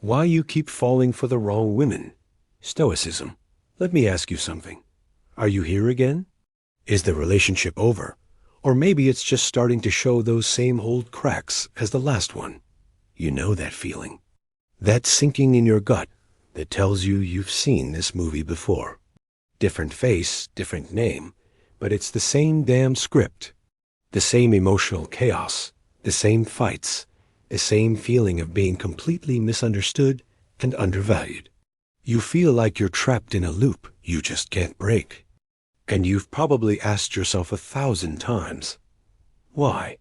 Why you keep falling for the wrong women. Stoicism. Let me ask you something. Are you here again? Is the relationship over? Or maybe it's just starting to show those same old cracks as the last one. You know that feeling. That sinking in your gut that tells you you've seen this movie before. Different face, different name, but it's the same damn script. The same emotional chaos, the same fights, the same feeling of being completely misunderstood and undervalued. You feel like you're trapped in a loop you just can't break. And you've probably asked yourself 1,000 times, why?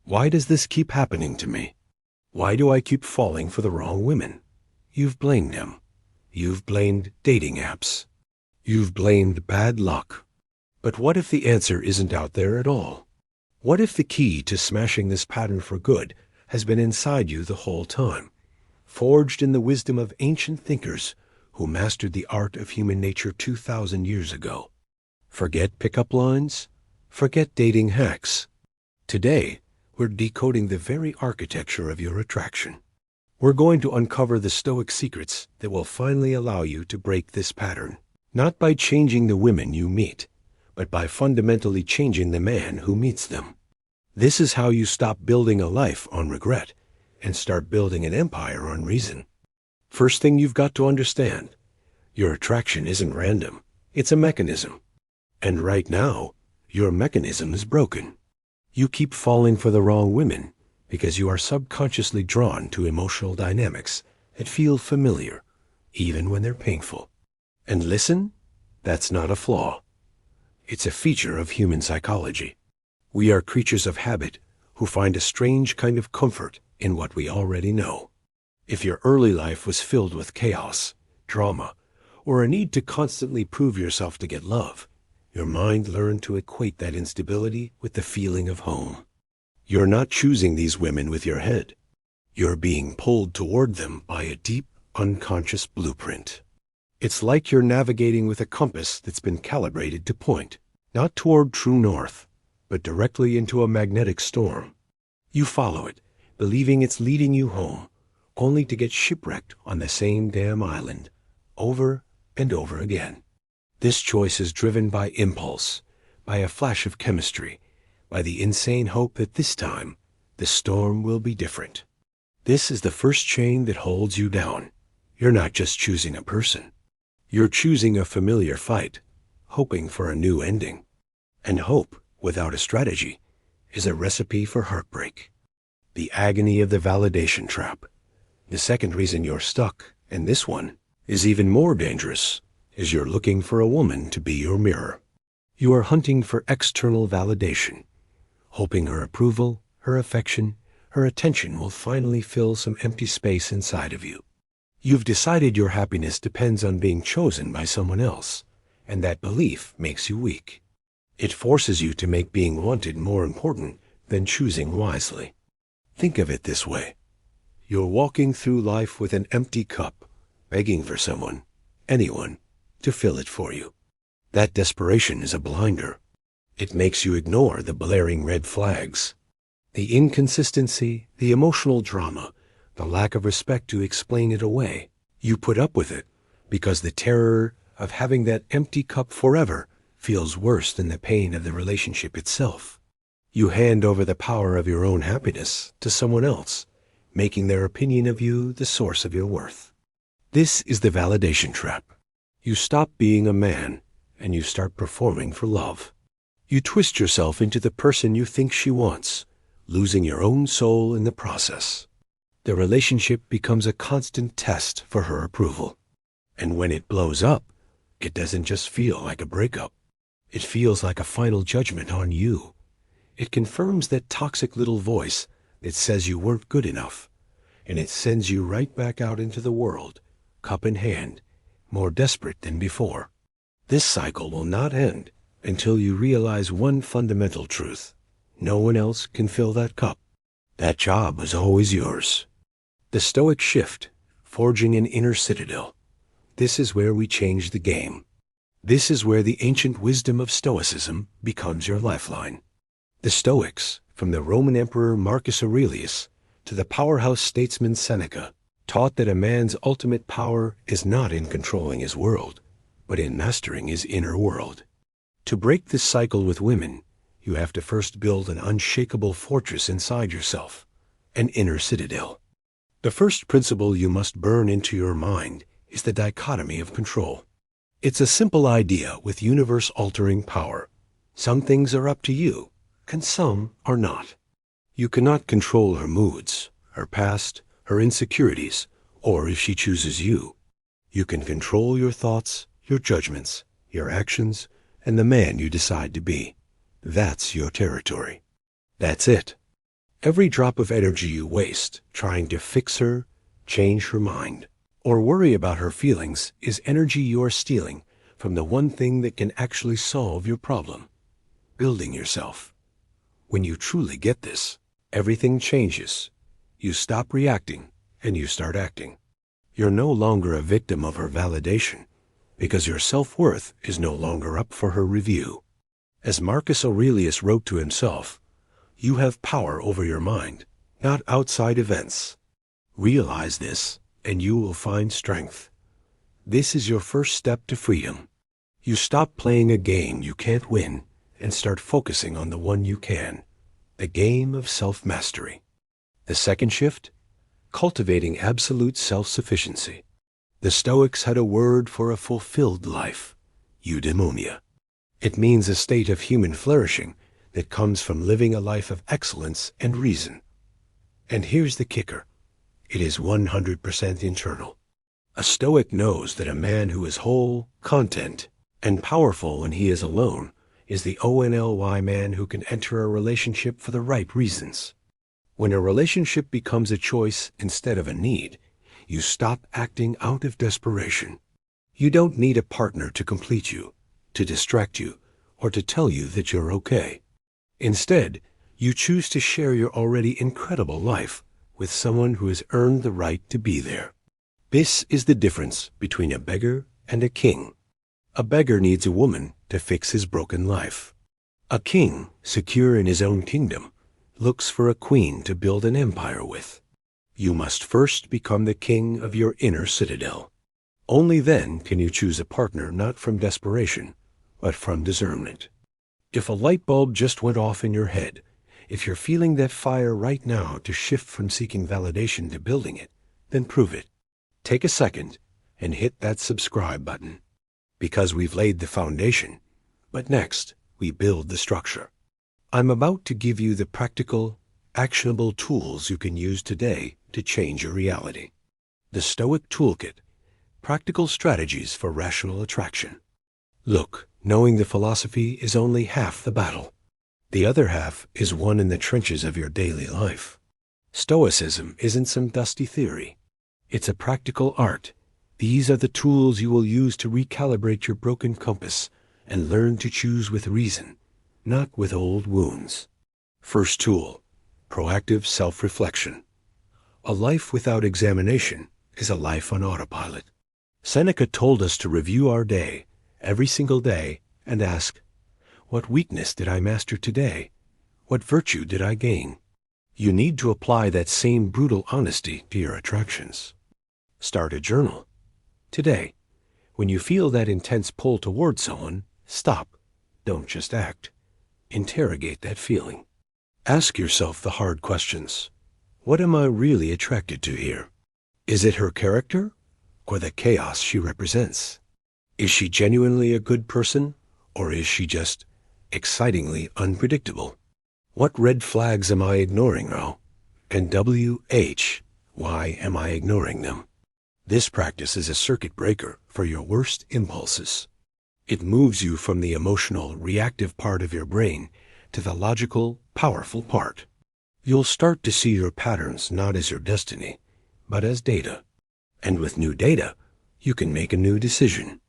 Why does this keep happening to me? Why do I keep falling for the wrong women? You've blamed them. You've blamed dating apps. You've blamed bad luck. But what if the answer isn't out there at all? What if the key to smashing this pattern for good has been inside you the whole time, forged in the wisdom of ancient thinkers who mastered the art of human nature 2,000 years ago? Forget pickup lines. Forget dating hacks. Today, we're decoding the very architecture of your attraction. We're going to uncover the Stoic secrets that will finally allow you to break this pattern, not by changing the women you meet, but by fundamentally changing the man who meets them. This is how you stop building a life on regret and start building an empire on reason. First thing you've got to understand, your attraction isn't random. It's a mechanism. And right now, your mechanism is broken. You keep falling for the wrong women because you are subconsciously drawn to emotional dynamics that feel familiar, even when they're painful. And listen, that's not a flaw. It's a feature of human psychology. We are creatures of habit who find a strange kind of comfort in what we already know. If your early life was filled with chaos, drama, or a need to constantly prove yourself to get love, your mind learned to equate that instability with the feeling of home. You're not choosing these women with your head. You're being pulled toward them by a deep, unconscious blueprint. It's like you're navigating with a compass that's been calibrated to point, not toward true north, but directly into a magnetic storm. You follow it, believing it's leading you home, only to get shipwrecked on the same damn island, over and over again. This choice is driven by impulse, by a flash of chemistry, by the insane hope that this time, the storm will be different. This is the first chain that holds you down. You're not just choosing a person. You're choosing a familiar fight, hoping for a new ending. And hope, without a strategy, is a recipe for heartbreak. The agony of the validation trap. The second reason you're stuck, and this one is even more dangerous, is you're looking for a woman to be your mirror. You are hunting for external validation, hoping her approval, her affection, her attention will finally fill some empty space inside of you. You've decided your happiness depends on being chosen by someone else, and that belief makes you weak. It forces you to make being wanted more important than choosing wisely. Think of it this way. You're walking through life with an empty cup, begging for someone, anyone, to fill it for you. That desperation is a blinder. It makes you ignore the blaring red flags. The inconsistency, the emotional drama, the lack of respect to explain it away. You put up with it because the terror of having that empty cup forever feels worse than the pain of the relationship itself. You hand over the power of your own happiness to someone else, making their opinion of you the source of your worth. This is the validation trap. You stop being a man and you start performing for love. You twist yourself into the person you think she wants, losing your own soul in the process. The relationship becomes a constant test for her approval. And when it blows up, it doesn't just feel like a breakup. It feels like a final judgment on you. It confirms that toxic little voice that says you weren't good enough, and it sends you right back out into the world, cup in hand, more desperate than before. This cycle will not end until you realize one fundamental truth. No one else can fill that cup. That job was always yours. The Stoic shift, forging an inner citadel. This is where we change the game. This is where the ancient wisdom of Stoicism becomes your lifeline. The Stoics, from the Roman Emperor Marcus Aurelius to the powerhouse statesman Seneca, taught that a man's ultimate power is not in controlling his world, but in mastering his inner world. To break this cycle with women, you have to first build an unshakable fortress inside yourself, an inner citadel. The first principle you must burn into your mind is the dichotomy of control. It's a simple idea with universe-altering power. Some things are up to you, and some are not. You cannot control her moods, her past, her insecurities, or if she chooses you. You can control your thoughts, your judgments, your actions, and the man you decide to be. That's your territory. That's it. Every drop of energy you waste trying to fix her, change her mind, or worry about her feelings is energy you're stealing from the one thing that can actually solve your problem: building yourself. When you truly get this, everything changes. You stop reacting and you start acting. You're no longer a victim of her validation because your self-worth is no longer up for her review. As Marcus Aurelius wrote to himself, you have power over your mind, not outside events. Realize this, and you will find strength. This is your first step to freedom. You stop playing a game you can't win and start focusing on the one you can, the game of self-mastery. The second shift? Cultivating absolute self-sufficiency. The Stoics had a word for a fulfilled life: eudaimonia. It means a state of human flourishing that comes from living a life of excellence and reason. And here's the kicker. It is 100% internal. A Stoic knows that a man who is whole, content, and powerful when he is alone is the ONLY man who can enter a relationship for the right reasons. When a relationship becomes a choice instead of a need, you stop acting out of desperation. You don't need a partner to complete you, to distract you, or to tell you that you're okay. Instead, you choose to share your already incredible life with someone who has earned the right to be there. This is the difference between a beggar and a king. A beggar needs a woman to fix his broken life. A king, secure in his own kingdom, looks for a queen to build an empire with. You must first become the king of your inner citadel. Only then can you choose a partner not from desperation, but from discernment. If a light bulb just went off in your head, if you're feeling that fire right now to shift from seeking validation to building it, then prove it. Take a second and hit that subscribe button. Because we've laid the foundation, but next we build the structure. I'm about to give you the practical, actionable tools you can use today to change your reality. The Stoic Toolkit, Practical Strategies for Rational Attraction. Look, knowing the philosophy is only half the battle. The other half is won in the trenches of your daily life. Stoicism isn't some dusty theory. It's a practical art. These are the tools you will use to recalibrate your broken compass and learn to choose with reason, not with old wounds. First tool, proactive self-reflection. A life without examination is a life on autopilot. Seneca told us to review our day, every single day, and ask, what weakness did I master today? What virtue did I gain? You need to apply that same brutal honesty to your attractions. Start a journal. Today, when you feel that intense pull toward someone, stop. Don't just act. Interrogate that feeling. Ask yourself the hard questions. What am I really attracted to here? Is it her character or the chaos she represents? Is she genuinely a good person, or is she just excitingly unpredictable? What red flags am I ignoring now? And why am I ignoring them? This practice is a circuit breaker for your worst impulses. It moves you from the emotional, reactive part of your brain to the logical, powerful part. You'll start to see your patterns not as your destiny, but as data. And with new data, you can make a new decision.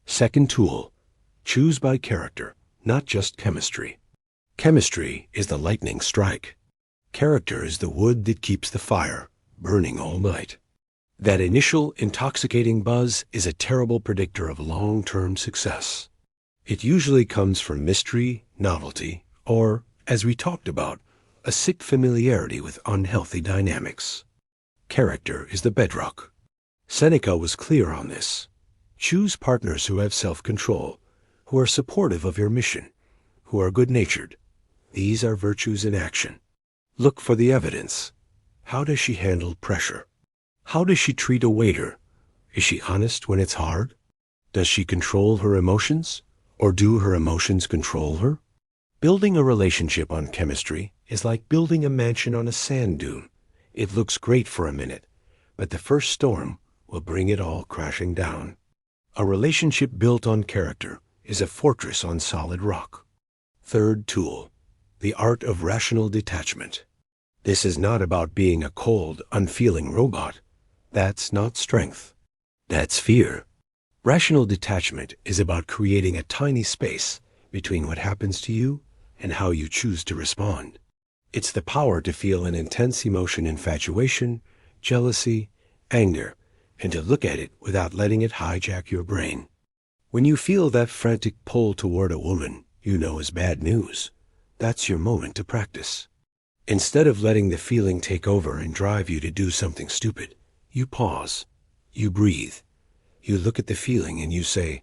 Second tool, choose by character, not just chemistry. Chemistry is the lightning strike. Character is the wood that keeps the fire burning all night. That initial intoxicating buzz is a terrible predictor of long-term success. It usually comes from mystery, novelty, or, as we talked about, a sick familiarity with unhealthy dynamics. Character is the bedrock. Seneca was clear on this. Choose partners who have self-control, who are supportive of your mission, who are good-natured. These are virtues in action. Look for the evidence. How does she handle pressure? How does she treat a waiter? Is she honest when it's hard? Does she control her emotions, or do her emotions control her? Building a relationship on chemistry is like building a mansion on a sand dune. It looks great for a minute, but the first storm will bring it all crashing down. A relationship built on character is a fortress on solid rock. Third tool, the art of rational detachment. This is not about being a cold, unfeeling robot. That's not strength. That's fear. Rational detachment is about creating a tiny space between what happens to you and how you choose to respond. It's the power to feel an intense emotion, infatuation, jealousy, anger, and to look at it without letting it hijack your brain. When you feel that frantic pull toward a woman you know is bad news, that's your moment to practice. Instead of letting the feeling take over and drive you to do something stupid, you pause, you breathe, you look at the feeling and you say,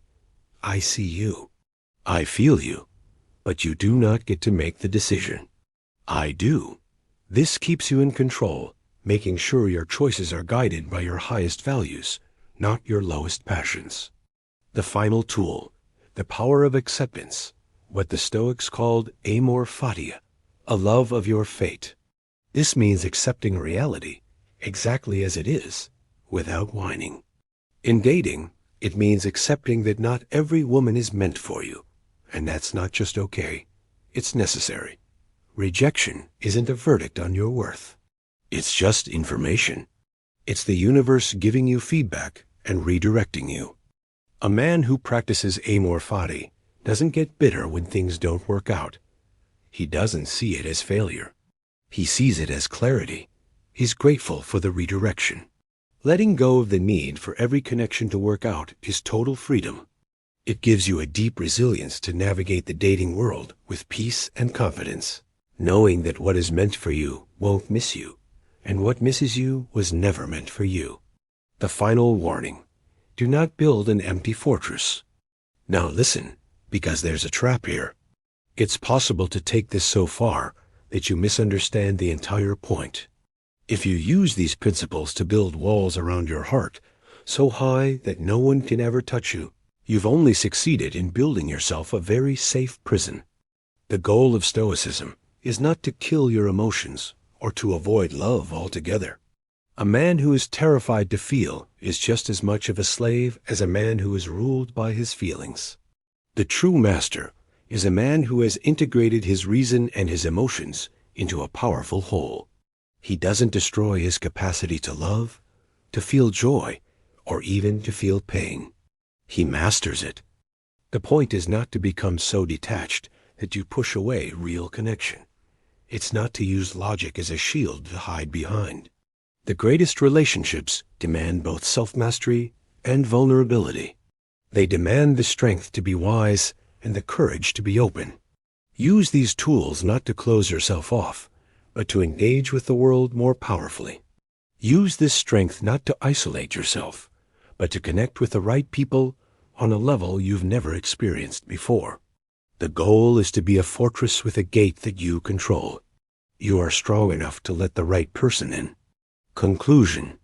I see you. I feel you. But you do not get to make the decision. I do. This keeps you in control, making sure your choices are guided by your highest values, not your lowest passions. The final tool, the power of acceptance, what the Stoics called amor fatia, a love of your fate. This means accepting reality exactly as it is, without whining. In dating, it means accepting that not every woman is meant for you, and that's not just okay, it's necessary. Rejection isn't a verdict on your worth. It's just information. It's the universe giving you feedback and redirecting you. A man who practices amor fati doesn't get bitter when things don't work out. He doesn't see it as failure. He sees it as clarity. He's grateful for the redirection. Letting go of the need for every connection to work out is total freedom. It gives you a deep resilience to navigate the dating world with peace and confidence, knowing that what is meant for you won't miss you, and what misses you was never meant for you. The final warning: do not build an empty fortress. Now listen, because there's a trap here. It's possible to take this so far that you misunderstand the entire point. If you use these principles to build walls around your heart, so high that no one can ever touch you, you've only succeeded in building yourself a very safe prison. The goal of Stoicism is not to kill your emotions or to avoid love altogether. A man who is terrified to feel is just as much of a slave as a man who is ruled by his feelings. The true master is a man who has integrated his reason and his emotions into a powerful whole. He doesn't destroy his capacity to love, to feel joy, or even to feel pain. He masters it. The point is not to become so detached that you push away real connection. It's not to use logic as a shield to hide behind. The greatest relationships demand both self-mastery and vulnerability. They demand the strength to be wise and the courage to be open. Use these tools not to close yourself off, but to engage with the world more powerfully. Use this strength not to isolate yourself, but to connect with the right people on a level you've never experienced before. The goal is to be a fortress with a gate that you control. You are strong enough to let the right person in. Conclusion.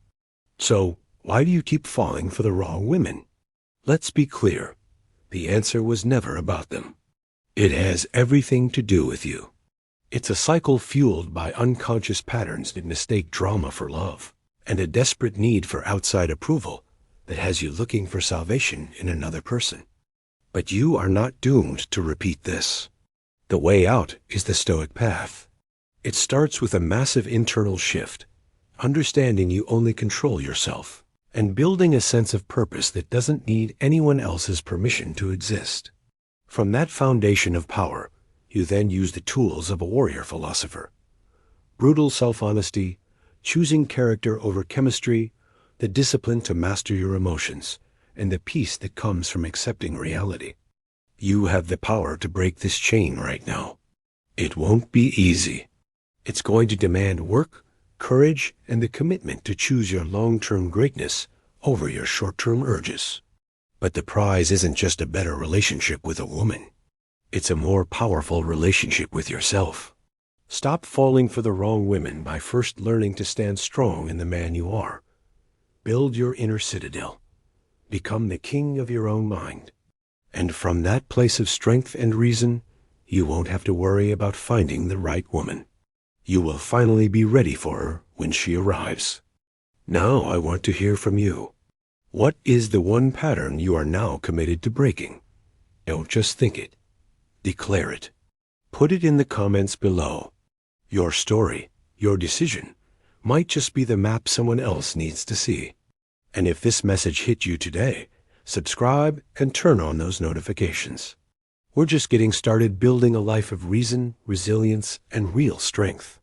So, why do you keep falling for the wrong women? Let's be clear. The answer was never about them. It has everything to do with you. It's a cycle fueled by unconscious patterns that mistake drama for love, and a desperate need for outside approval that has you looking for salvation in another person. But you are not doomed to repeat this. The way out is the Stoic path. It starts with a massive internal shift, understanding you only control yourself, and building a sense of purpose that doesn't need anyone else's permission to exist. From that foundation of power, you then use the tools of a warrior philosopher. Brutal self-honesty, choosing character over chemistry, the discipline to master your emotions, and the peace that comes from accepting reality. You have the power to break this chain right now. It won't be easy. It's going to demand work courage, and the commitment to choose your long-term greatness over your short-term urges. But the prize isn't just a better relationship with a woman. It's a more powerful relationship with yourself. Stop falling for the wrong women by first learning to stand strong in the man you are. Build your inner citadel. Become the king of your own mind. And from that place of strength and reason, you won't have to worry about finding the right woman. You will finally be ready for her when she arrives. Now I want to hear from you. What is the one pattern you are now committed to breaking? Don't just think it. Declare it. Put it in the comments below. Your story, your decision, might just be the map someone else needs to see. And if this message hit you today, subscribe and turn on those notifications. We're just getting started building a life of reason, resilience, and real strength.